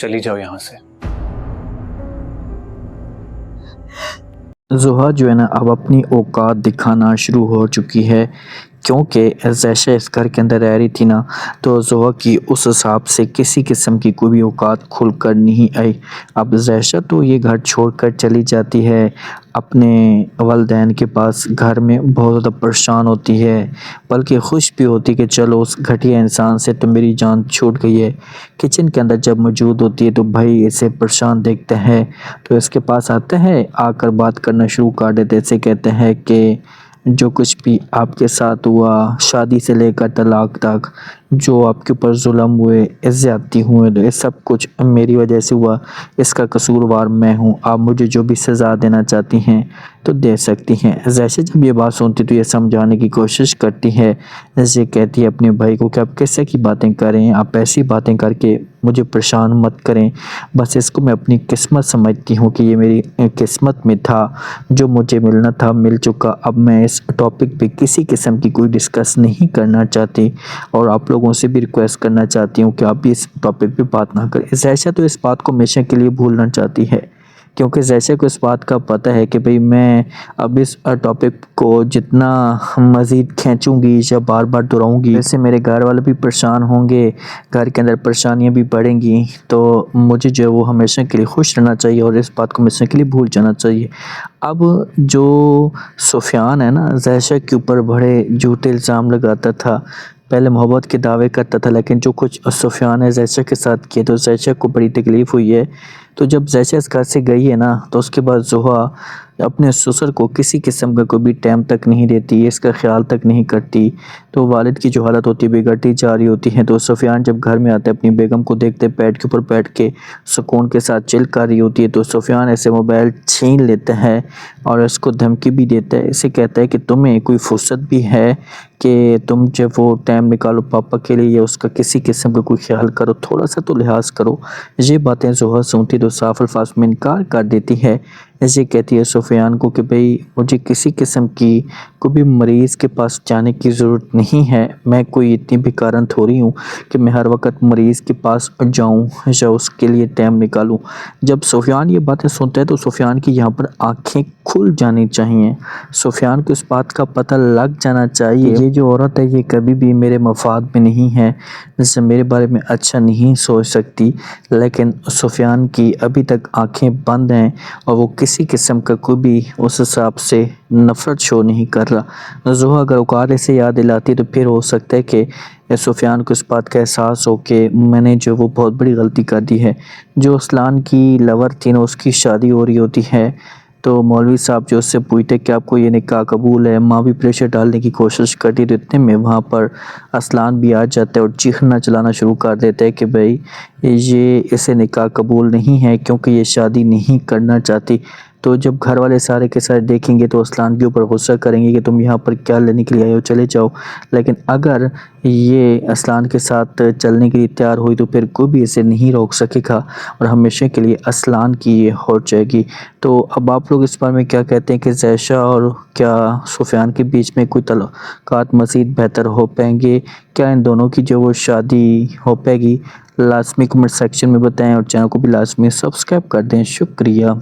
चली जाओ यहाँ से। ज़ोहा जो है ना अब अपनी औकात दिखाना शुरू हो चुकी है, क्योंकि ज़ैशा इस घर के अंदर रह रही थी ना, तो ज़ोहा की उस हिसाब से किसी किस्म की कोई भी औकात खुल कर नहीं आई। अब ज़ैशा तो ये घर छोड़कर चली जाती है अपने वालिदैन के पास, घर में बहुत ज़्यादा परेशान होती है, बल्कि खुश भी होती कि चलो उस घटिया इंसान से तो मेरी जान छूट गई है। किचन के अंदर जब मौजूद होती है तो भाई इसे परेशान देखते हैं, तो इसके पास आते हैं, आकर बात करना शुरू कर देते, इसे कहते हैं कि जो कुछ भी आपके साथ हुआ, शादी से लेकर तलाक तक, जो आपके ऊपर जुल्म हुए, ज़्यादती हुए, ये सब कुछ मेरी वजह से हुआ, इसका कसूरवार मैं हूँ। आप मुझे जो भी सज़ा देना चाहती हैं तो दे सकती हैं। जैसे जब ये बात सुनती तो ये समझाने की कोशिश करती है, जैसे कहती है अपने भाई को कि आप कैसे की बातें करें, आप ऐसी बातें करके मुझे परेशान मत करें, बस इसको मैं अपनी किस्मत समझती हूँ कि ये मेरी किस्मत में था, जो मुझे मिलना था मिल चुका। अब मैं इस टॉपिक पे किसी किस्म की कोई डिस्कस नहीं करना चाहती और आप लोगों से भी रिक्वेस्ट करना चाहती हूँ कि आप भी इस टॉपिक पे बात ना करें। ज़ैशा तो इस बात को हमेशा के लिए भूलना चाहती है, क्योंकि ज़ैशा को इस बात का पता है कि भाई मैं अब इस टॉपिक को जितना मज़ीद खींचूंगी या बार बार दोहराऊंगी, वैसे मेरे घर वाले भी परेशान होंगे, घर के अंदर परेशानियां भी बढ़ेंगी, तो मुझे जो है वो हमेशा के लिए खुश रहना चाहिए और इस बात को हमेशा के लिए भूल जाना चाहिए। अब जो सुफियान है ना, ज़ैशा के ऊपर बड़े झूठे इल्ज़ाम लगाता था, पहले मोहब्बत के दावे करता था, लेकिन जो कुछ सुफियान ने ज़ैशा के साथ किया तो ज़ैशा को बड़ी तकलीफ़ हुई है। तो जब ज़ैशा इस घर से गई है ना, तो उसके बाद ज़ोहा अपने ससुर को किसी किस्म का कोई भी टाइम तक नहीं देती, इसका ख्याल तक नहीं करती, तो वालिद की जो हालत होती है बिगड़ती जा रही होती है। तो सुफियान जब घर में आता है अपनी बेगम को देखते बेड के ऊपर बैठ के सुकून के साथ चिल कर रही होती है, तो सुफियान ऐसे मोबाइल छीन लेता है और उसको धमकी भी देता है, इसे कहता है कि तुम्हें कोई फुर्सत भी है कि तुम जब वो टाइम निकालो पापा के लिए, या उसका किसी किस्म का कोई ख्याल करो, थोड़ा सा तो लिहाज करो। ये बातें ज़ोहा सुनती तो साफ अल्फाज में इनकार कर देती है, ऐसे कहती है सुफियान को कि भाई मुझे किसी किस्म की कोई भी मरीज़ के पास जाने की ज़रूरत नहीं है, मैं कोई इतनी बेकारन थोड़ी हूँ कि मैं हर वक्त मरीज़ के पास जाऊँ या उसके लिए टाइम निकालूँ। जब सुफियान ये बातें सुनता है तो सुफियान की यहाँ पर आँखें खुल जानी चाहिए, सुफियान को इस बात का पता लग जाना चाहिए ये जो औरत है ये कभी भी मेरे मफाद में नहीं है, जैसे मेरे बारे में अच्छा नहीं सोच सकती। लेकिन सुफियान की अभी तक आंखें बंद हैं और वो किसी किस्म का कोई भी उस हिसाब से नफ़रत शो नहीं कर रहा। ज़ोहा अगर औकात से याद दिलाती तो फिर हो सकता है कि सुफियान को इस बात का एहसास हो कि मैंने जो वो बहुत बड़ी गलती कर दी है। जो असलान की लवर थी ना, उसकी शादी हो रही होती है, तो मौलवी साहब जो उससे पूछते कि आपको ये निकाह कबूल है, माँ भी प्रेशर डालने की कोशिश करती, तो इतने में वहाँ पर असलान भी आ जाता है और चीखना चलाना शुरू कर देता है कि भाई ये इसे निकाह कबूल नहीं है, क्योंकि ये शादी नहीं करना चाहती। तो जब घर वाले सारे के सारे देखेंगे तो असलान के ऊपर गुस्सा करेंगे कि तुम यहाँ पर क्या लेने के लिए आए हो, चले जाओ। लेकिन अगर ये असलान के साथ चलने के लिए तैयार हुई तो फिर कोई भी इसे नहीं रोक सकेगा और हमेशा के लिए असलान की ये हो जाएगी। तो अब आप लोग इस बारे में क्या कहते हैं कि ज़ैशा और क्या सुफियान के बीच में कोई तल्लुकात मज़ीद बेहतर हो पाएंगे? क्या इन दोनों की जो वो शादी हो पाएगी? लाजमी कमेंट सेक्शन में बताएं और चैनल को भी लाजमी सब्सक्राइब कर दें। शुक्रिया।